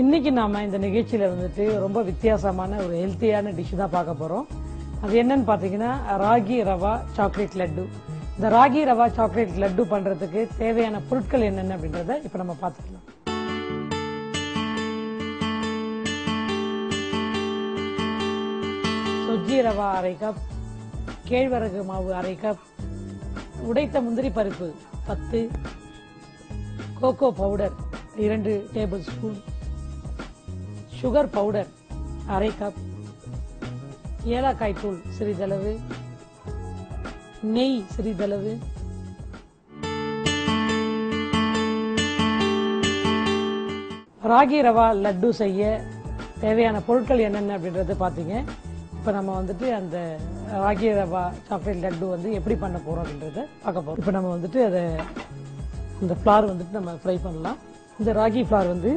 இன்னைக்கு நாம இந்த நிகழ்ச்சியில வந்துட்டு ரொம்ப வித்தியாசமான ஒரு ஹெல்த்தியான டிஷ் தான் பார்க்க போறோம். அது என்னன்னு பாத்தீங்கன்னா ராகி ரவா சாக்லேட் லட்டு. இந்த ராகி ரவா சாக்லேட் லட்டு பண்றதுக்கு தேவையான பொருட்கள் என்னென்ன அப்படின்றத இப்ப நம்ம பார்த்துக்கலாம். சொஜ்ஜி ரவா அரை கப், கேழ்வரகு மாவு அரை கப், உடைத்த முந்திரி பருப்பு 10, cocoa powder 2 tablespoon, sugar powder அரை கப், ஏலக்காய் தூள் சிறிதளவு, நெய் சிறிதளவு, ராகி ரவா லட்டு செய்ய தேவையான பொருட்கள் என்னென்ன அப்படின்றத பாத்தீங்க. இப்ப நம்ம வந்துட்டு அந்த ராகி ரவா சாக்லேட் லட்டு வந்து எப்படி பண்ண போறோம் அப்படின்றத பார்க்க போறோம். இப்ப நம்ம வந்துட்டு அதை அந்த ஃபிளார் வந்துட்டு நம்ம ஃப்ரை பண்ணலாம். இந்த ராகி ஃபிளார் வந்து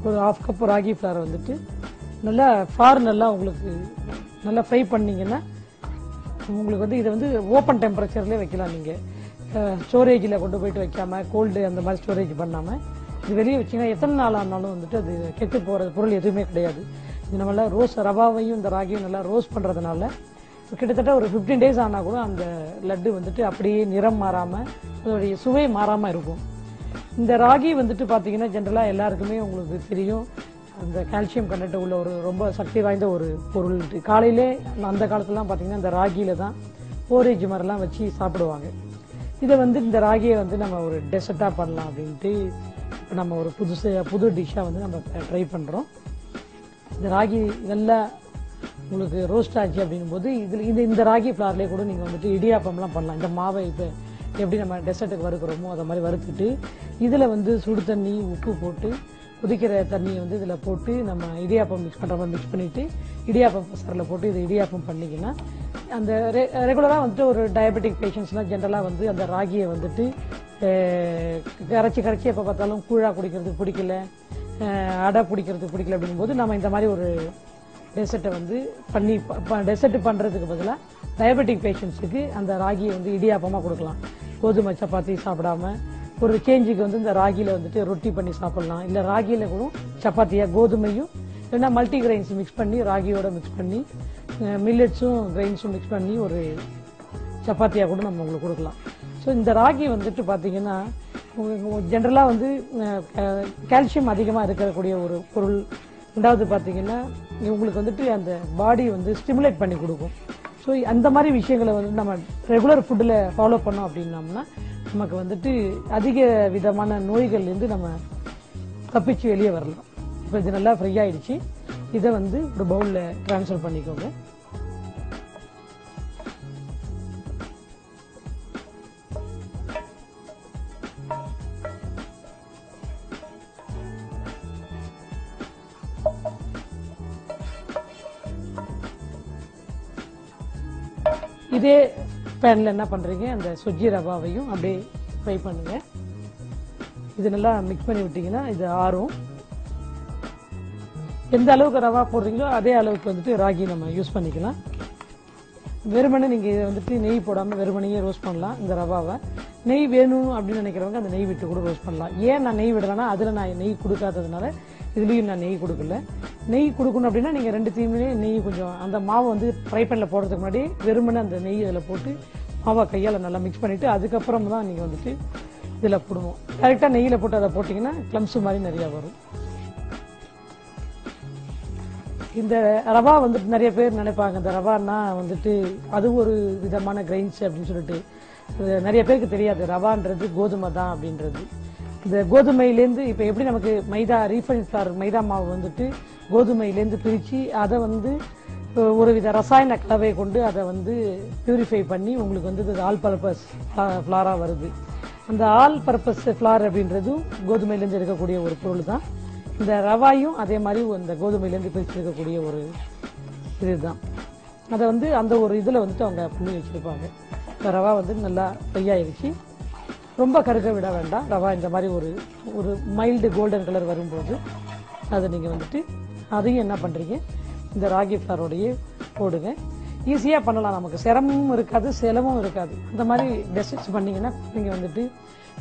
ஒரு 1/2 கப் ராகி ஃபிளார் வந்துட்டு நல்லா ஃபிளார் நல்லா உங்களுக்கு நல்லா ஃப்ரை பண்ணீங்கன்னா உங்களுக்கு வந்து இதை வந்து ஓப்பன் டெம்பரேச்சர்லேயே வைக்கலாம். நீங்கள் ஸ்டோரேஜில் கொண்டு போயிட்டு வைக்காம கோல்டு அந்த மாதிரி ஸ்டோரேஜ் பண்ணாமல் இது வெளியே வச்சிங்கன்னா எத்தனை நாள் ஆனாலும் வந்துட்டு அது கெட்டு போகிற பொருள் எதுவுமே கிடையாது. இது நம்மள ரோஸ் ரவாவையும் இந்த ராகியும் நல்லா ரோஸ்ட் பண்ணுறதுனால கிட்டத்தட்ட ஒரு 15 days ஆனால் கூட அந்த லட்டு வந்துட்டு அப்படியே நிறம் மாறாமல் அதோடைய சுவை மாறாமல் இருக்கும். இந்த ராகி வந்துட்டு பார்த்தீங்கன்னா ஜென்ரலாக எல்லாருக்குமே உங்களுக்கு தெரியும், அந்த கால்சியம் கண்டென்ட் உள்ள ஒரு ரொம்ப சக்தி வாய்ந்த ஒரு பொருள். காலையிலே அந்த காலத்துலலாம் பார்த்தீங்கன்னா இந்த ராகியில தான் போரேஜ் மாதிரிலாம் வச்சு சாப்பிடுவாங்க. இதை வந்து இந்த ராகியை வந்து நம்ம ஒரு டெசர்ட்டாக பண்ணலாம் அப்படின்ட்டு இப்போ நம்ம ஒரு புது டிஷ்ஷாக வந்து நம்ம ட்ரை பண்ணுறோம். இந்த ராகி நல்லா உங்களுக்கு ரோஸ்ட் ஆச்சு அப்படின்னும் போது இந்த ராகி ஃபிளார்லேயே கூட நீங்கள் வந்துட்டு இடியாப்பம்லாம் பண்ணலாம். இந்த மாவை இப்போ எப்படி நம்ம டெசர்ட்டுக்கு வறுக்கிறோமோ அதை மாதிரி வறுத்துட்டு இதில் வந்து சுடு தண்ணி உப்பு போட்டு கொதிக்கிற தண்ணியை வந்து இதில் போட்டு நம்ம இடியாப்பம் மிக்ஸ் பண்ணுற மாதிரி மிக்ஸ் பண்ணிவிட்டு இடியாப்பம் பசரில் போட்டு இது இடியாப்பம் பண்ணிங்கன்னா அந்த ரெகுலராக வந்துட்டு ஒரு டயபெட்டிக் பேஷண்ட்ஸ்லாம் ஜென்ரலாக வந்து அந்த ராகியை வந்துட்டு கரைச்சி எப்போ பார்த்தாலும் கூழா குடிக்கிறதுக்கு பிடிக்கல, அடை பிடிக்கிறதுக்கு பிடிக்கல அப்படிங்கும்போது நம்ம இந்த மாதிரி ஒரு டெசர்ட்டை வந்து பண்ணி டெசர்ட் பண்ணுறதுக்கு பதிலாக டயபெட்டிக் பேஷண்ட்ஸுக்கு அந்த ராகியை வந்து இடியாப்பமாக கொடுக்கலாம். கோதுமை சப்பாத்தி சாப்பிடாம ஒரு சேஞ்சுக்கு வந்து இந்த ராகியில் வந்துட்டு ரொட்டி பண்ணி சாப்பிடலாம். இல்லை ராகியில் கூட சப்பாத்தியாக கோதுமையும் இல்லைன்னா மல்டி கிரெயின்ஸ் மிக்ஸ் பண்ணி ராகியோட மிக்ஸ் பண்ணி மில்லட்ஸும் கிரெயின்ஸும் மிக்ஸ் பண்ணி ஒரு சப்பாத்தியாக கூட நம்ம உங்களுக்கு கொடுக்கலாம். ஸோ இந்த ராகி வந்துட்டு பார்த்தீங்கன்னா ஜென்ரலாக வந்து கால்சியம் அதிகமாக இருக்கக்கூடிய ஒரு பொருள். ரெண்டாவது பார்த்தீங்கன்னா உங்களுக்கு வந்துட்டு அந்த பாடி வந்து ஸ்டிமுலேட் பண்ணி கொடுக்கும். ஸோ அந்த மாதிரி விஷயங்களை வந்து நம்ம ரெகுலர் ஃபுட்டில் ஃபாலோ பண்ணோம் அப்படின்னோம்னா நமக்கு வந்துட்டு அதிக விதமான நோய்கள்லேருந்து நம்ம தப்பிச்சு வெளியே வரலாம். இப்போ இது நல்லா ஃப்ரை ஆயிடுச்சு. இதை வந்து ஒரு பவுலில் ட்ரான்ஸ்ஃபர் பண்ணிக்கோங்க. இதே பேனில் என்ன பண்ணுறீங்க, அந்த சொஜ்ஜி ரவாவையும் அப்படியே ஃப்ரை பண்ணுங்க. இது நல்லா மிக்ஸ் பண்ணி விட்டீங்கன்னா இது ஆறும். எந்த அளவுக்கு ரவா போடுறீங்களோ அதே அளவுக்கு வந்துட்டு ராகி நம்ம யூஸ் பண்ணிக்கலாம். வெறுமனே நீங்கள் இதை வந்துட்டு நெய் போடாமல் வெறுமனையே ரோஸ்ட் பண்ணலாம். இந்த ரவாவை நெய் வேணும் அப்படின்னு நினைக்கிறவங்க அந்த நெய் விட்டு கூட ரோஸ்ட் பண்ணலாம். ஏன் நான் நெய் விடலைன்னா அதில் நான் நெய் கொடுக்காததுனால இதுலேயும் நான் நெய் கொடுக்கல. நெய் கொடுக்கணும் அப்படின்னா நீங்கள் 2த்தையுமே நெய் கொஞ்சம் அந்த மாவை வந்து ஃப்ரை பேனில் போடுறதுக்கு முன்னாடி வெறுமனே அந்த நெய் இதில் போட்டு மாவை கையால் நல்லா மிக்ஸ் பண்ணிவிட்டு அதுக்கப்புறம் தான் நீங்கள் வந்துட்டு இதில் போடுவோம். கரெக்டாக நெய்யில் போட்டு அதை போட்டிங்கன்னா கிளம்ஸ் மாதிரி நிறையா வரும். இந்த ரவா வந்துட்டு நிறைய பேர் நினைப்பாங்க இந்த ரவான்னா வந்துட்டு அது ஒரு விதமான கிரெயின்ஸ் அப்படின்னு சொல்லிட்டு. நிறைய பேருக்கு தெரியாது ரவான்றது கோதுமை தான் அப்படின்றது. இந்த கோதுமையிலேருந்து இப்போ எப்படி நமக்கு மைதா ரீஃபைண்ட் ஃப்ளார் மைதா மாவு வந்துட்டு கோதுமையிலேருந்து பிரித்து அதை வந்து ஒரு வித ரசாயன கலவையை கொண்டு அதை வந்து பியூரிஃபை பண்ணி உங்களுக்கு வந்து ஆல் பர்பஸ் ஃப்ளாராக வருது. அந்த ஆல் பர்பஸ் ஃப்ளார் அப்படின்றதும் கோதுமையிலேருந்து இருக்கக்கூடிய ஒரு பொருள் தான். இந்த ரவாயும் அதே மாதிரி இந்த கோதுமையிலேருந்து பிரிச்சிருக்கக்கூடிய ஒரு இதுதான். அதை வந்து அந்த ஒரு இதில் வந்துட்டு அவங்க பண்ணி வச்சுருப்பாங்க. இந்த ரவா வந்து நல்லா ஃப்ரை ஆயிடுச்சு. ரொம்ப கருக்க விட வேண்டாம். ரவா இந்த மாதிரி ஒரு மைல்டு கோல்டன் கலர் வரும்போது அதை நீங்கள் வந்துட்டு அதையும் என்ன பண்ணுறீங்க இந்த ராகி ஃப்ளாரோடையே போடுங்க. ஈஸியா பண்ணலாம், நமக்கு சிரமமும் இருக்காது செலவும் இருக்காது. இந்த மாதிரி டெசர்ட்ஸ் பண்ணீங்கன்னா நீங்க வந்துட்டு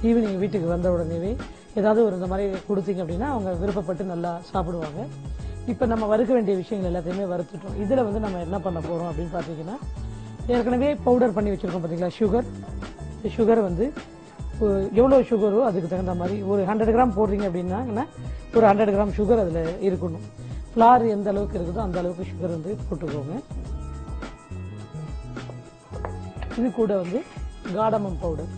ஈவினிங் வீட்டுக்கு வந்த உடனேவே ஏதாவது ஒரு இந்த மாதிரி கொடுத்தீங்க அப்படின்னா அவங்க விருப்பப்பட்டு நல்லா சாப்பிடுவாங்க. இப்ப நம்ம வறுக்க வேண்டிய விஷயங்கள் எல்லாத்தையுமே வறுத்துட்டோம். இதுல வந்து நம்ம என்ன பண்ண போறோம் அப்படின்னு பாத்தீங்கன்னா, ஏற்கனவே பவுடர் பண்ணி வச்சிருக்கோம் பாத்தீங்களா சுகர். சுகர் வந்து எவ்வளவு சுகரோ அதுக்கு தகுந்த மாதிரி ஒரு 100 கிராம் போடுறீங்க அப்படின்னா ஒரு 100 கிராம் சுகர் அதுல இருக்கணும். ஃபிளார் எந்த அளவுக்கு இருக்குதோ அந்த அளவுக்கு சுகர் வந்து போட்டுக்கோங்க. இது கூட வந்து காடமம் பவுடர்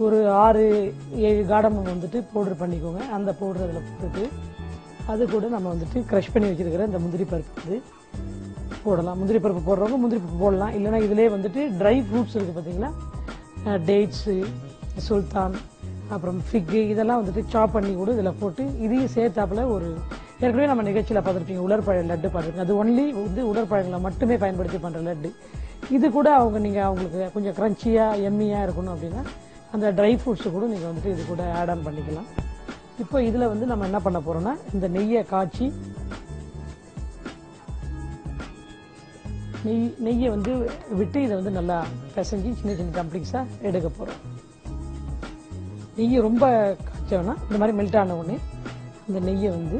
ஒரு 6-7 காடமம் வந்துட்டு பவுடர் பண்ணிக்கோங்க. அந்த பவுடர் அதில் போட்டுட்டு அது கூட நம்ம வந்துட்டு கிரஷ் பண்ணி வச்சிருக்கிற இந்த முந்திரி பருப்பு வந்து போடலாம். முந்திரி பருப்பு போடுறவங்க முந்திரி பருப்பு போடலாம், இல்லைன்னா இதுலேயே வந்துட்டு ட்ரை ஃப்ரூட்ஸ் இருக்கு பார்த்தீங்களா, டேட்ஸு, சுல்தான், அப்புறம் ஃபிக்கு, இதெல்லாம் வந்துட்டு சாப் பண்ணி கூட இதில் போட்டு இதையும் சேர்த்தாப்புல ஒரு ஏற்கனவே நம்ம நிகழ்ச்சியில் பார்த்துருப்பீங்க உலர்பழ லட்டு பார்த்துருக்கீங்க. அது ஒன்லி வந்து உலர்பழங்களை மட்டுமே பயன்படுத்தி பண்ணுற லட்டு. இது கூட அவங்களுக்கு கொஞ்சம் கிரன்ச்சியாக எம்மியாக இருக்கணும் அப்படின்னா அந்த ட்ரை ஃப்ரூட்ஸு கூட நீங்கள் வந்துட்டு இது கூட ஆட் ஆன் பண்ணிக்கலாம். இப்போ இதில் வந்து நம்ம என்ன பண்ண போகிறோம்னா இந்த நெய்யை காய்ச்சி நெய்யை வந்து விட்டு இதை வந்து நல்லா பிசைஞ்சு சின்ன சின்ன டம்ப்ளிங்ஸாக எடுக்க போகிறோம். நெய்யை ரொம்ப காய்ச்சோன்னா இந்த மாதிரி மெல்ட் ஆன உடனே அந்த நெய்யை வந்து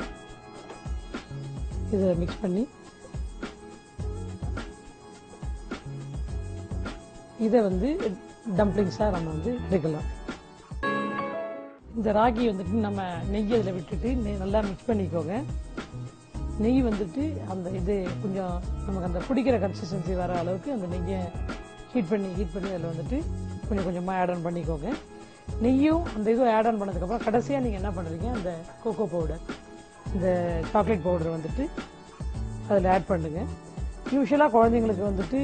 இதை மிக்ஸ் பண்ணி இதை வந்து டம்ப்ளிங்ஸாக நம்ம வந்து எடுக்கலாம். இந்த ராகி வந்துட்டு நம்ம நெய் இதில் விட்டுட்டு நல்லா மிக்ஸ் பண்ணிக்கோங்க. நெய் வந்துட்டு அந்த இது கொஞ்சம் நமக்கு அந்த பிடிக்கிற கன்சிஸ்டன்சி வர அளவுக்கு அந்த நெய்யை ஹீட் பண்ணி அதில் வந்துட்டு கொஞ்சம் கொஞ்சமாக ஆட் ஆன் பண்ணிக்கோங்க. நெய்யும் அந்த இதுவும் ஆட் ஆன் பண்ணதுக்கப்புறம் கடைசியாக நீங்கள் என்ன பண்ணுறீங்க, அந்த கோகோ பவுடர், இந்த சாக்லேட் பவுடர் வந்துட்டு அதில் ஆட் பண்ணுங்க. யூஸ்வலாக குழந்தைங்களுக்கு வந்துட்டு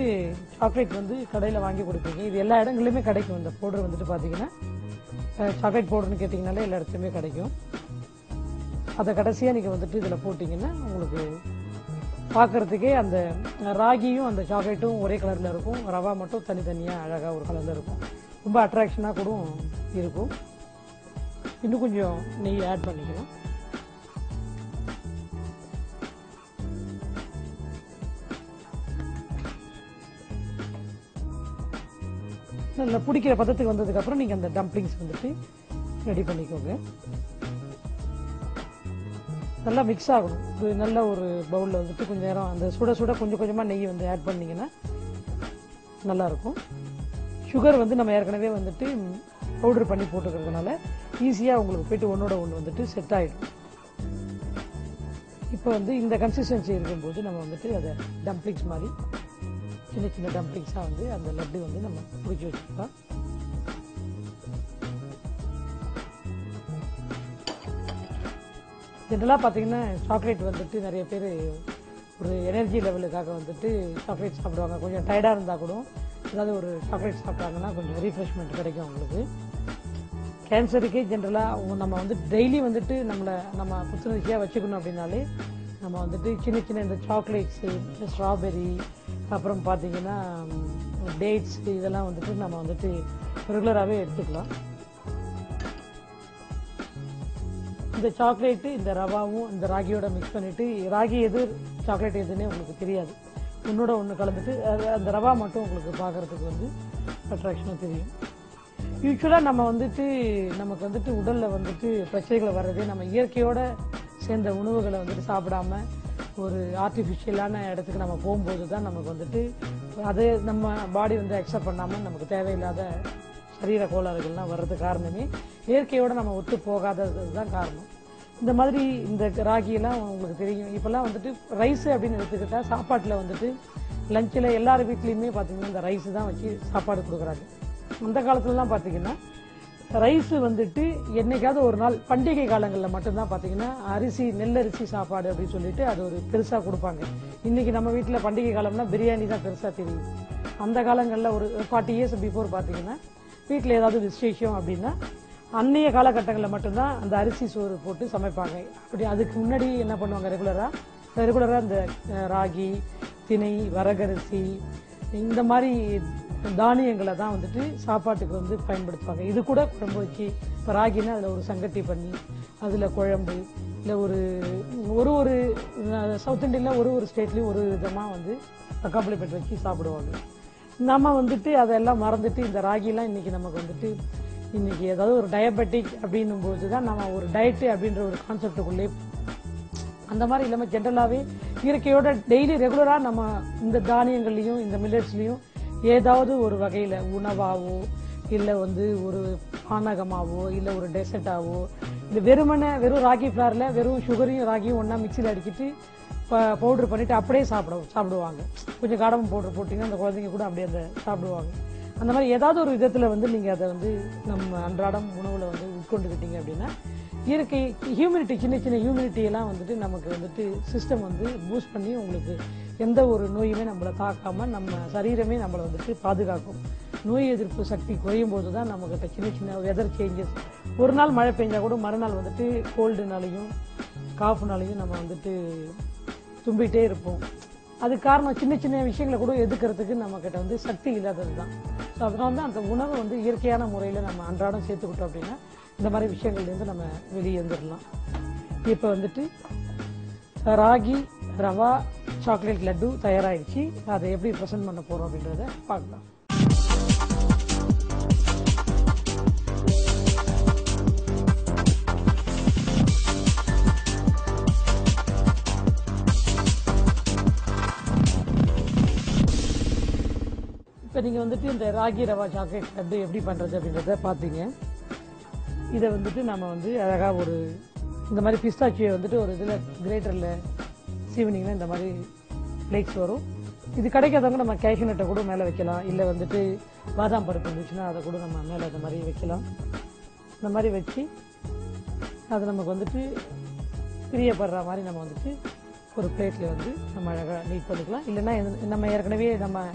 சாக்லேட் வந்து கடையில் வாங்கி கொடுப்பீங்க, இது எல்லா இடங்கள்லையுமே கிடைக்கும். இந்த பவுடர் வந்துட்டு பார்த்தீங்கன்னா சாக்லேட் பவுடர்னு கேட்டிங்கனாலே எல்லா இடத்துலையுமே கிடைக்கும். அதை கடைசியாக நீங்கள் வந்துட்டு இதில் போட்டிங்கன்னா உங்களுக்கு பார்க்குறதுக்கே அந்த ராகியும் அந்த சாக்லேட்டும் ஒரே கலரில் இருக்கும், ரவா மட்டும் தனித்தனியாக அழகாக ஒரு கலரில் இருக்கும். ரொம்ப அட்ராக்ஷனாக கூட இருக்கும். இன்னும் கொஞ்சம் நெய் ஆட் பண்ணிக்கலாம். நல்லா பிடிக்கிற பதத்துக்கு வந்ததுக்கப்புறம் நீங்கள் அந்த டம்ப்ளிங்ஸ் வந்துட்டு ரெடி பண்ணிக்கோங்க. நல்லா மிக்ஸ் ஆகணும். இது நல்ல ஒரு பவுலில் வந்துட்டு கொஞ்சம் நேரம் அந்த சுட சுட கொஞ்சம் கொஞ்சமாக நெய் வந்து ஆட் பண்ணிங்கன்னா நல்லாயிருக்கும். சுகர் வந்து நம்ம ஏற்கனவே வந்துட்டு பவுடர் பண்ணி போட்டுக்கிறதுனால ஈஸியாக உங்களுக்கு போய்ட்டு ஒன்றோட ஒன்று வந்துட்டு செட் ஆகிடும். இப்போ வந்து இந்த கன்சிஸ்டன்சி இருக்கும்போது நம்ம வந்துட்டு அதை டம்ப்ளிங்ஸ் மாதிரி சின்ன சின்ன டம்ப்ளிங்ஸாக வந்து அந்த லட்டு வந்து நம்ம பிடிச்சி வச்சுக்கலாம். ஜென்ரலாக பார்த்தீங்கன்னா சாக்லேட் வந்துட்டு நிறைய பேர் ஒரு எனர்ஜி லெவலுக்காக வந்துட்டு சாக்லேட் சாப்பிடுவாங்க. கொஞ்சம் டயர்டாக இருந்தால் கூட ஏதாவது ஒரு சாக்லேட் சாப்பிட்டாங்கன்னா கொஞ்சம் ரீஃப்ரெஷ்மெண்ட் கிடைக்கும் அவங்களுக்கு. கேன்சருக்கே ஜென்ரலாக நம்ம வந்து டெய்லி வந்துட்டு நம்ம புத்துணர்ச்சியாக வச்சுக்கணும் அப்படின்னாலே நம்ம வந்துட்டு சின்ன சின்ன இந்த சாக்லேட்ஸு, ஸ்ட்ராபெரி, அப்புறம் பார்த்தீங்கன்னா டேட்ஸ், இதெல்லாம் வந்துட்டு நம்ம வந்துட்டு ரெகுலராகவே எடுத்துக்கலாம். இந்த சாக்லேட்டு இந்த ரவாவும் இந்த ராகியோட மிக்ஸ் பண்ணிவிட்டு, ராகி எது சாக்லேட் எதுன்னே உங்களுக்கு தெரியாது, ஒன்றோட ஒன்று கலந்துட்டு அந்த ரவா மட்டும் உங்களுக்கு பார்க்குறதுக்கு வந்து அட்ராக்ஷனாக தெரியும். யூஸ்வலாக நம்ம வந்துட்டு நமக்கு வந்துட்டு உடலில் வந்துட்டு பிரச்சனைகளை வர்றதே நம்ம இயற்கையோட சேர்ந்த உணவுகளை வந்துட்டு சாப்பிடாம ஒரு ஆர்டிஃபிஷியலான இடத்துக்கு நம்ம போகும்போது தான் நமக்கு வந்துட்டு அது நம்ம பாடி வந்து அக்செப்ட் பண்ணாமல் நமக்கு தேவையில்லாத சரீர கோளாறுகள்லாம் வர்றதுக்கு காரணமே இயற்கையோட நம்ம ஒத்து போகாதது தான் காரணம். இந்த மாதிரி இந்த ராகியெல்லாம் உங்களுக்கு தெரியும். இப்போல்லாம் வந்துட்டு ரைஸ் அப்படின்னு எடுத்துக்கிட்டா சாப்பாட்டில் வந்துட்டு லஞ்சில் எல்லார் வீட்லேயுமே பார்த்தீங்கன்னா இந்த ரைஸ் தான் வச்சு சாப்பாடு கொடுக்குறாங்க. அந்த காலத்துலலாம் பார்த்தீங்கன்னா ரைஸ் வந்துட்டு என்னைக்காவது ஒரு நாள் பண்டிகை காலங்களில் மட்டும்தான் பார்த்தீங்கன்னா நெல்லரிசி சாப்பாடு அப்படின்னு சொல்லிட்டு அது ஒரு பெருசாக கொடுப்பாங்க. இன்னைக்கு நம்ம வீட்டில் பண்டிகை காலம்னா பிரியாணி தான் பெருசாக தெரியும். அந்த காலங்களில் ஒரு 40 years பிஃபோர் பார்த்தீங்கன்னா வீட்டில் ஏதாவது விசேஷம் அப்படின்னா அன்னைய காலகட்டங்களில் மட்டும்தான் அந்த அரிசி சோறு போட்டு சமைப்பாங்க. அப்படி அதுக்கு முன்னாடி என்ன பண்ணுவாங்க, ரெகுலராக இந்த ராகி, திணை, வரகரிசி, இந்த மாதிரி தானியங்களை தான் வந்துட்டு சாப்பாட்டுக்கு வந்து பயன்படுத்துவாங்க. இது கூட குழம்பு வச்சு, இப்போ ராகினா அதில் ஒரு சங்கட்டி பண்ணி அதில் குழம்பு, இல்லை ஒரு ஒரு சவுத் இந்தியனில் ஒரு ஸ்டேட்லேயும் ஒரு விதமாக வந்து அக்காம்பளிமெண்ட் வச்சு சாப்பிடுவாங்க. நம்ம வந்துட்டு அதெல்லாம் மறந்துட்டு இந்த ராகிலாம் இன்னைக்கு நமக்கு வந்துட்டு இன்னைக்கு ஏதாவது ஒரு டயபெட்டிக் அப்படின்னும் போது தான் நம்ம ஒரு டயட்டு அப்படின்ற ஒரு கான்செப்டுக்குள்ளே அந்த மாதிரி இல்லாமல் ஜென்ரலாகவே இயற்கையோட டெய்லி ரெகுலராக நம்ம இந்த தானியங்கள்லையும் இந்த மில்லட்ஸ்லையும் ஏதாவது ஒரு வகையில் உணவாவோ இல்லை வந்து ஒரு பானகமாவோ இல்லை ஒரு டெசர்ட்டாவோ இல்லை வெறும் ராகி ஃப்ளாரில் வெறும் சுகரையும் ராகியும் ஒன்றா மிக்சியில் அடிக்கிட்டு பவுடர் பண்ணிட்டு அப்படியே சாப்பிடுவாங்க. கொஞ்சம் காடமும் பவுடர் போட்டிங்கன்னா அந்த குழந்தைங்க கூட அப்படியே அந்த சாப்பிடுவாங்க. அந்த மாதிரி ஏதாவது ஒரு விதத்தில் வந்து நீங்கள் அதை வந்து நம்ம அன்றாடம் உணவில் வந்து உட்கொண்டுக்கிட்டீங்க அப்படின்னா இயற்கை ஹியூமினிட்டி சின்ன சின்ன ஹியூமினிட்டியெல்லாம் வந்துட்டு நமக்கு வந்துட்டு சிஸ்டம் வந்து பூஸ்ட் பண்ணி உங்களுக்கு எந்த ஒரு நோயுமே நம்மளை தாக்காமல் நம்ம சரீரமே நம்மளை வந்துட்டு பாதுகாக்கும். நோய் எதிர்ப்பு சக்தி குறையும் போது தான் நம்மக்கிட்ட சின்ன சின்ன வெதர் சேஞ்சஸ், ஒரு நாள் மழை பெஞ்சா கூட மறுநாள் வந்துட்டு கோல்டுனாலையும் காஃப்னாலையும் நம்ம வந்துட்டு தும்பிகிட்டே இருப்போம். அதுக்கு காரணம் சின்ன சின்ன விஷயங்களை கூட எதுக்கிறதுக்கு நம்மக்கிட்ட வந்து சக்தி இல்லாதது தான். ஸோ அதனால தான் அந்த உணவை வந்து இயற்கையான முறையில் நம்ம அன்றாடம் சேர்த்துக்கிட்டோம் அப்படின்னா இந்த மாதிரி விஷயங்கள்லேருந்து நம்ம வெளியே வந்துடலாம். இப்போ வந்துட்டு ராகி ரவா சாக்லேட் லட்டு தயாராகிடுச்சு. அதை எப்படி ப்ரெசென்ட் பண்ண போகிறோம் அப்படின்றத பார்க்கலாம். இப்போ நீங்கள் வந்துட்டு இந்த ராகி ரவா சாக்லேட் லட்டு எப்படி பண்ணுறது அப்படின்றத பார்த்தீங்க. இதை வந்துட்டு நம்ம வந்து அழகாக ஒரு இந்த மாதிரி பிஸ்தாச்சியை வந்துட்டு ஒரு இதில் கிரேட்டரில் சீவனிங்கில் இந்த மாதிரி ஃப்ளேக்ஸ் வரும். இது கிடைக்காதவங்க நம்ம கேஷ்யூநட்டை கூட மேலே வைக்கலாம். இல்லை வந்துட்டு பாதாம் பருப்பு இருந்துச்சுன்னா அதை கூட நம்ம மேலே இந்த மாதிரி வைக்கலாம். இந்த மாதிரி வச்சு அது நமக்கு வந்துட்டு பிரியப்படுற மாதிரி நம்ம வந்துட்டு ஒரு பிளேட்டில் வந்து நம்ம அழகாக நீட் பண்ணிக்கலாம். இல்லைன்னா நம்ம ஏற்கனவே நம்ம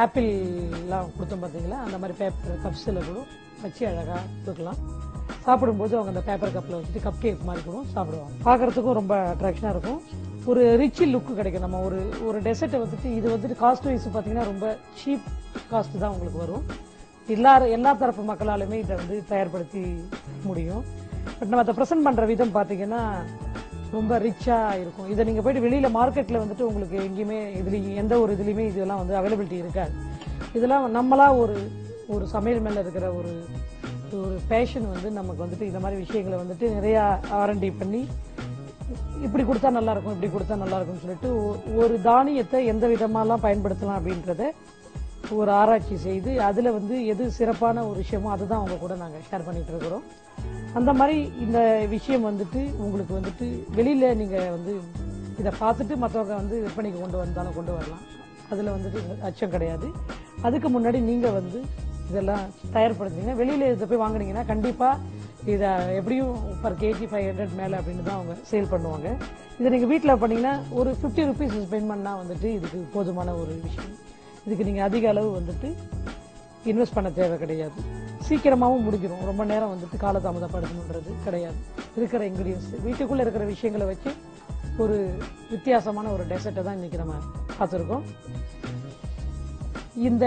ஆப்பிள்லாம் கொடுத்தோம் பார்த்தீங்களா, அந்த மாதிரி பேப்பர் கப்ஸில் கூட வச்சு அழகாக கொடுக்கலாம். சாப்பிடும்போது அவங்க அந்த பேப்பர் கப்பில் வச்சுட்டு கப் கேக் மாதிரி கூட சாப்பிடுவாங்க. பார்க்குறதுக்கும் ரொம்ப அட்ராக்ஷனாக இருக்கும். ஒரு ரிச்சி லுக்கு கிடைக்கும். நம்ம ஒரு டெசர்ட்டை வந்துட்டு இது வந்துட்டு காஸ்ட் வைஸ் பார்த்தீங்கன்னா ரொம்ப சீப் காஸ்ட் தான் உங்களுக்கு வரும். எல்லா தரப்பு மக்களாலுமே இதை வந்து தயார்படுத்தி முடியும். பட் நம்ம அதை ப்ரெசென்ட் பண்ணுற விதம் பார்த்தீங்கன்னா ரொம்ப ரிச்சாக இருக்கும். இதை நீங்கள் போய்ட்டு வெளியில் மார்க்கெட்டில் வந்துட்டு உங்களுக்கு எங்கேயுமே இதுலேயும் எந்த ஒரு இதுலேயுமே இதெல்லாம் வந்து அவைலபிலிட்டி இருக்காது. இதெல்லாம் நம்மளா ஒரு சமையல் மேலே இருக்கிற ஒரு பேஷன் வந்து நமக்கு வந்துட்டு இந்த மாதிரி விஷயங்களை வந்துட்டு நிறையா R&D பண்ணி இப்படி கொடுத்தா நல்லாயிருக்கும் இப்படி கொடுத்தா நல்லாயிருக்கும்னு சொல்லிட்டு ஒரு தானியத்தை எந்த விதமாலாம் பயன்படுத்தலாம் அப்படின்றத ஒரு ஆராய்ச்சி செய்து அதில் வந்து எது சிறப்பான ஒரு விஷயமோ அதை தான் அவங்க கூட நாங்கள் ஷேர் பண்ணிகிட்டு இருக்கிறோம். அந்த மாதிரி இந்த விஷயம் வந்துட்டு உங்களுக்கு வந்துட்டு வெளியில் நீங்கள் வந்து இதை பார்த்துட்டு மற்றவங்க வந்து விற்பனைக்கு கொண்டு வந்தாலும் கொண்டு வரலாம். அதில் வந்துட்டு அச்சம் கிடையாது. அதுக்கு முன்னாடி நீங்கள் வந்து இதெல்லாம் தயார்படுத்திங்கன்னா வெளியில் இதை போய் வாங்கினீங்கன்னா கண்டிப்பாக இதை எப்படியும் பர் கேஜி 500 மேலே அப்படின்னு தான் அவங்க சேல் பண்ணுவாங்க. இதை நீங்கள் வீட்டில் பண்ணிங்கன்னா ஒரு 50 rupees ஸ்பெண்ட் பண்ணால் வந்துட்டு இதுக்கு போதுமான ஒரு விஷயம். இதுக்கு நீங்கள் அதிக அளவு வந்துட்டு இன்வெஸ்ட் பண்ண தேவை கிடையாது. சீக்கிரமாகவும் முடிஞ்சிடும். ரொம்ப நேரம் வந்துட்டு காலதாமதப்படுத்தணுன்றது கிடையாது. இருக்கிற இன்க்ரீடியன்ஸ் வீட்டுக்குள்ளே இருக்கிற விஷயங்களை வச்சு ஒரு வித்தியாசமான ஒரு டெசர்ட்டை தான் இன்றைக்கி நம்ம பார்த்துருக்கோம். இந்த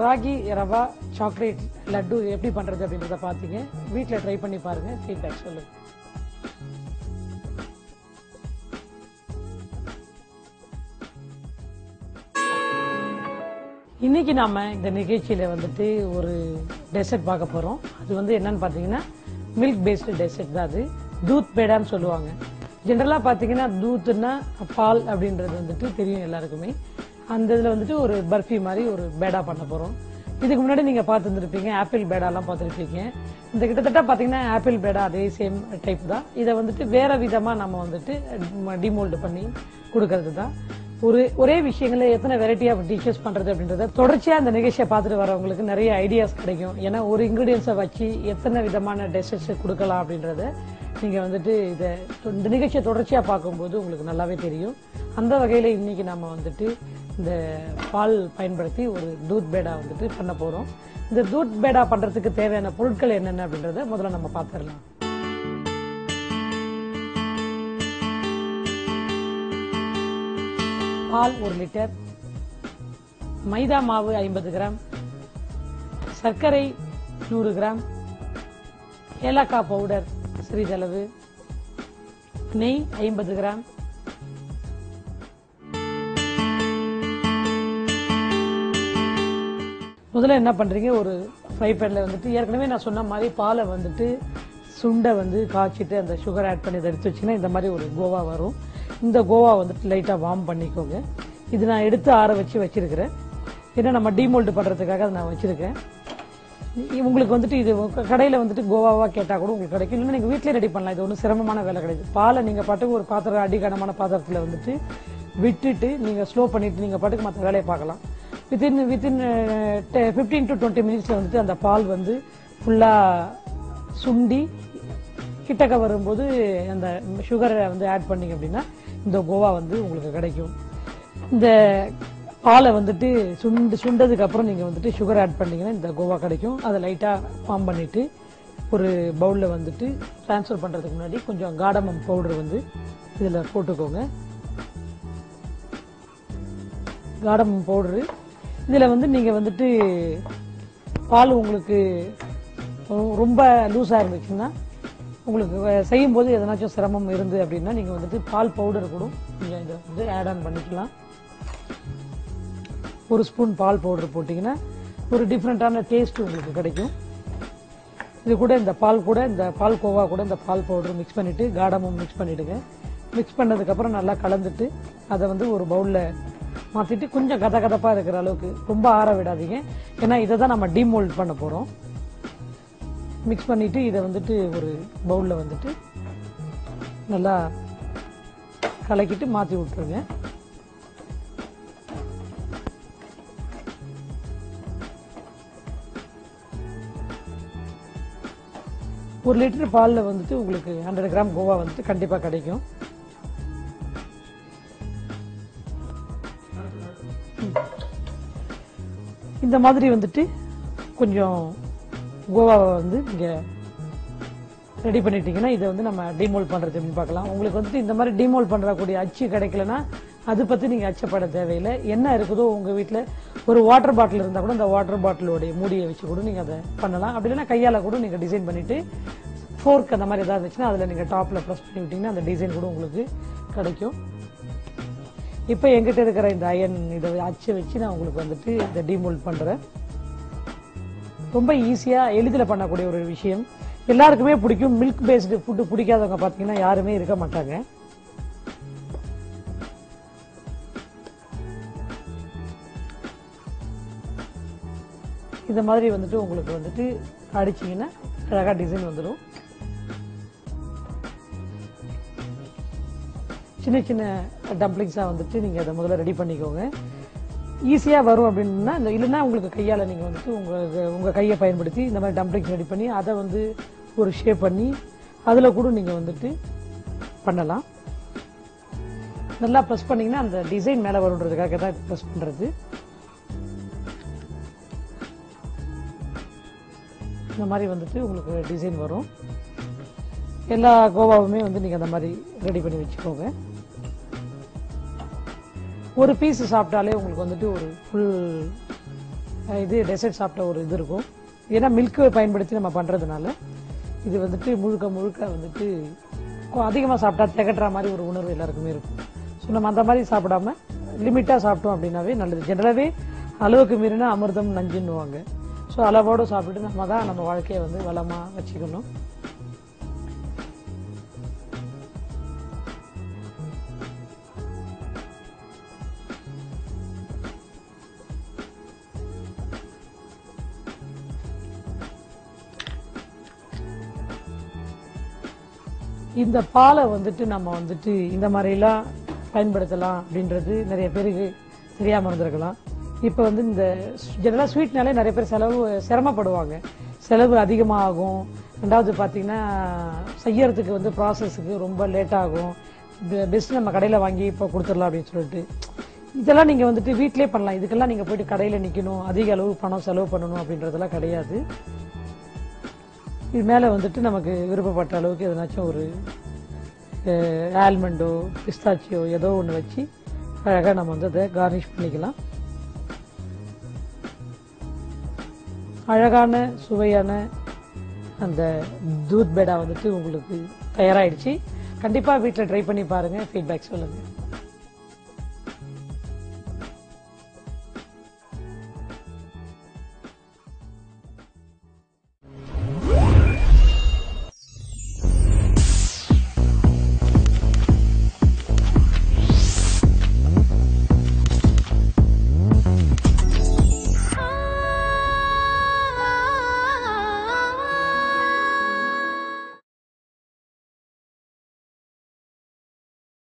ராகி ரவா சாக்லேட் லட்டு எப்படி பண்ணுறது அப்படின்றத பார்த்தீங்க. வீட்டில் ட்ரை பண்ணி பாருங்கள், ஃபீட்பேக் சொல்லுங்கள். இன்னைக்கு நாம இந்த நிகழ்ச்சியில வந்துட்டு ஒரு டெசர்ட் பார்க்க போறோம். அது வந்து என்னன்னு பாத்தீங்கன்னா மில்க் பேஸ்டு டெசர்ட் தான். அது தூத் பேடான்னு சொல்லுவாங்க. ஜென்ரலா பாத்தீங்கன்னா தூத்னா பால் அப்படின்றது வந்துட்டு தெரியும் எல்லாருக்குமே. அந்த இதுல வந்துட்டு ஒரு பர்ஃபி மாதிரி ஒரு பேடா பண்ண போறோம். இதுக்கு முன்னாடி நீங்க பார்த்துருப்பீங்க ஆப்பிள் பேடாலாம் பார்த்துருப்பீங்க. இந்த கிட்டத்தட்ட பாத்தீங்கன்னா ஆப்பிள் பேடா அதே சேம் டைப் தான். இதை வந்துட்டு வேற விதமா நம்ம வந்துட்டு டிமோல்டு பண்ணி கொடுக்கறது தான். ஒரே விஷயங்கள எத்தனை வெரைட்டி ஆஃப் டிஷஸ் பண்றது அப்படின்றத தொடர்ச்சியா இந்த நிகழ்ச்சியை பார்த்துட்டு வரவங்களுக்கு நிறைய ஐடியாஸ் கிடைக்கும். ஏன்னா ஒரு இன்கிரீடியன்ஸை வச்சு எத்தனை விதமான டெசர்ட்ஸ் கொடுக்கலாம் அப்படின்றத நீங்க வந்துட்டு இந்த நிகழ்ச்சியை தொடர்ச்சியா பார்க்கும்போது உங்களுக்கு நல்லாவே தெரியும். அந்த வகையில இன்னைக்கு நம்ம வந்துட்டு இந்த பால் பயன்படுத்தி ஒரு தூத் பேடா வந்துட்டு பண்ண போறோம். இந்த தூத் பேடா பண்றதுக்கு தேவையான பொருட்கள் என்னென்ன அப்படின்றத முதல்ல நம்ம பார்த்துடலாம். பால் 1 லிட்டர், மைதா மாவு 50 கிராம், சர்க்கரை 100 கிராம், ஏலக்காய் பவுடர் சிறிதளவு, நெய் 50 கிராம், முதல்ல என்ன பண்றீங்க, ஒரு ஃப்ரை பேன்ல வந்துட்டு ஏற்கனவே நான் சொன்ன மாதிரி பாலை வந்துட்டு சுண்டை வந்து காய்ச்சிட்டு அந்த சுகர் ஆட் பண்ணி எடுத்து வச்சிங்கன்னா இந்த மாதிரி ஒரு கோவா வரும். இந்த கோவா வந்துட்டு லைட்டா வார்ம் பண்ணிக்கோங்க. இது நான் எடுத்து ஆற வச்சு வச்சிருக்கிறேன். ஏன்னா நம்ம டீமோல்டு பண்றதுக்காக அதை நான் வச்சிருக்கேன். உங்களுக்கு வந்துட்டு இது கடையில வந்துட்டு கோவாவா கேட்டா கூட உங்களுக்கு கிடைக்கும். இல்லைன்னா நீங்க வீட்டிலே ரெடி பண்ணலாம். இது ஒன்றும் சிரமமான வேலை கிடையாது. பாலை நீங்க பாட்டுக்கு ஒரு பாத்திரம் அடிக்கனமான பாத்திரத்துல வந்துட்டு விட்டுட்டு நீங்க ஸ்லோ பண்ணிட்டு நீங்க பாட்டுக்கு மற்ற வேலையை பார்க்கலாம். வித்தின் 15 to 20 மினிட்ஸ்ல வந்துட்டு அந்த பால் வந்து ஃபுல்லா சுண்டி கிட்டக்க வரும்போது அந்த சுகரை வந்து ஆட் பண்ணீங்க அப்படின்னா இந்த கோவா வந்து உங்களுக்கு கிடைக்கும். இந்த பாலை வந்துட்டு சுண்டதுக்கு அப்புறம் நீங்க வந்துட்டு சுகர் ஆட் பண்ணீங்கன்னா இந்த கோவா கிடைக்கும். அதை லைட்டா ஃபார்ம் பண்ணிட்டு ஒரு பவுல்ல வந்துட்டு டிரான்ஸ்ஃபர் பண்றதுக்கு முன்னாடி கொஞ்சம் காடமம் பவுடர் வந்து இதுல போட்டுக்கோங்க. காடமம் பவுடரு இதுல வந்து நீங்க வந்துட்டு பால் உங்களுக்கு ரொம்ப லூஸா இருந்துச்சுன்னா உங்களுக்கு செய்யும் போது எதனாச்சும் சிரமம் இருந்து அப்படின்னா நீங்க வந்துட்டு பால் பவுடர் கூட நீங்க இதை வந்து ஆட் ஆன் பண்ணிக்கலாம். ஒரு ஸ்பூன் பால் பவுடர் போட்டீங்கன்னா ஒரு டிஃப்ரெண்டான டேஸ்ட் உங்களுக்கு கிடைக்கும். இது கூட இந்த பால் கோவா கூட இந்த பால் பவுடர் மிக்ஸ் பண்ணிட்டு காடமும் மிக்ஸ் பண்ணிடுங்க. மிக்ஸ் பண்ணதுக்கு அப்புறம் நல்லா கலந்துட்டு அதை வந்து ஒரு பவுல்ல மாத்திட்டு கொஞ்சம் கதகதப்பா இருக்கிற அளவுக்கு ரொம்ப ஆற விடாதீங்க. ஏன்னா இதை தான் நம்ம டீமோல்ட் பண்ண போறோம். மிக்ஸ் பண்ணிட்டு இதை வந்துட்டு ஒரு பவுல்ல வந்துட்டு நல்லா கலக்கிட்டு மாத்தி விட்டுருங்க. ஒரு லிட்டர் பால்ல வந்துட்டு உங்களுக்கு 100 கிராம் கோவா வந்துட்டு கண்டிப்பா கிடைக்கும். இந்த மாதிரி வந்துட்டு கொஞ்சம் கோவாவை வந்து நீங்க ரெடி பண்ணிட்டீங்கன்னா இதை வந்து நம்ம டீமோல்ட் பண்றது அப்படின்னு பார்க்கலாம். உங்களுக்கு வந்துட்டு இந்த மாதிரி டீமோல்ட் பண்றக்கூடிய அச்சு கிடைக்கலன்னா அதை பத்தி நீங்க அச்சப்பட தேவையில்லை. என்ன இருக்குதோ உங்க வீட்டுல ஒரு வாட்டர் பாட்டில் இருந்தா கூட அந்த வாட்டர் பாட்டிலோடைய மூடியை வச்சு கூட நீங்க அதை பண்ணலாம். அப்படி இல்லைன்னா கையால கூட நீங்க டிசைன் பண்ணிட்டு ஃபோர்க் அந்த மாதிரி ஏதாவது இருந்துச்சுன்னா அதுல நீங்க டாப்ல ப்ரெஸ் பண்ணி விட்டீங்கன்னா அந்த டிசைன் கூட உங்களுக்கு கிடைக்கும். இப்ப எங்கிட்ட இருக்கிற இந்த அயன் இதை அச்சு வச்சு நான் உங்களுக்கு வந்துட்டு இந்த டீமோல்ட் பண்றேன். ரொம்ப ஈஸியா எளிதில் பண்ணக்கூடிய ஒரு விஷயம். எல்லாருக்குமே பிடிக்கும். மில்க் பேஸ்டு ஃபுட்டு பிடிக்காதவங்க பாத்தீங்கன்னா யாருமே இருக்க மாட்டாங்க. இந்த மாதிரி வந்துட்டு உங்களுக்கு வந்துட்டு அடிச்சீங்கன்னா அழகா டிசைன் வந்துடும். சின்ன சின்ன டம்ப்ளிங்ஸா வந்துட்டு நீங்க அதை முதல்ல ரெடி பண்ணிக்கோங்க. ஈஸியா வரும் அப்படின்னா இல்லைன்னா உங்களுக்கு கையால நீங்க வந்துட்டு உங்க கையை பயன்படுத்தி இந்த மாதிரி டம்ப்ளிங்ஸ் ரெடி பண்ணி அதை வந்து ஒரு ஷேப் பண்ணி அதுல கூட நீங்க வந்துட்டு பண்ணலாம். நல்லா ப்ரெஸ் பண்ணீங்கன்னா அந்த டிசைன் மேல வரும்ன்றதுக்காக தான் ப்ரெஸ் பண்றது. இந்த மாதிரி வந்துட்டு உங்களுக்கு டிசைன் வரும். எல்லா கோவாவுமே வந்து நீங்க அந்த மாதிரி ரெடி பண்ணி வச்சுக்கோங்க. ஒரு பீஸ் சாப்பிட்டாலே உங்களுக்கு வந்துட்டு ஒரு ஃபுல் இது டெசர்ட் சாப்பிட்ட ஒரு இது இருக்கும். ஏன்னா மில்க் பயன்படுத்தி நம்ம பண்றதுனால இது வந்துட்டு முழுக்க முழுக்க வந்துட்டு அதிகமா சாப்பிட்டா திகட்டுற மாதிரி ஒரு உணர்வு எல்லாருக்குமே இருக்கும். ஸோ நம்ம அந்த மாதிரி சாப்பிடாம லிமிட்டா சாப்பிட்டோம் அப்படின்னாவே நல்லது. ஜெனரலாவே அளவுக்கு மீறினா அமிர்தம் நஞ்சுன்னுவாங்க. ஸோ அளவோடு சாப்பிட்டு நம்ம தான் நம்ம வாழ்க்கையை வந்து வளமா வச்சுக்கணும். இந்த பாலை வந்துட்டு நம்ம வந்துட்டு இந்த மாதிரி எல்லாம் பயன்படுத்தலாம் அப்படின்றது நிறைய பேருக்கு தெரியாம இருந்திருக்கலாம். இப்ப வந்து இந்த ஜெனரலா ஸ்வீட்னாலே நிறைய பேர் சிரமப்படுவாங்க. செலவு அதிகமாகும். ரெண்டாவது பாத்தீங்கன்னா செய்யறதுக்கு வந்து ப்ராசஸுக்கு ரொம்ப லேட் ஆகும். பெஸ்ட் நம்ம கடையில வாங்கி இப்ப கொடுத்துடலாம் அப்படின்னு சொல்லிட்டு இதெல்லாம் நீங்க வந்துட்டு வீட்லயே பண்ணலாம். இதுக்கெல்லாம் நீங்க போயிட்டு கடையில நிக்கணும், அதிக அளவு பணம் செலவு பண்ணணும் அப்படின்றதெல்லாம் கிடையாது. இது மேல வந்துட்டு நமக்கு விருப்பப்பட்ட அளவுக்கு எதனாச்சும் ஒரு ஆல்மண்டோ பிஸ்தாச்சியோ ஏதோ ஒன்று வச்சு அழகா நம்ம வந்து அதை கார்னிஷ் பண்ணிக்கலாம். அழகான சுவையான அந்த தூத் பேடா வந்துட்டு உங்களுக்கு தயாராயிடுச்சு. கண்டிப்பா வீட்டில் ட்ரை பண்ணி பாருங்க, ஃபீட்பேக் சொல்லுங்க.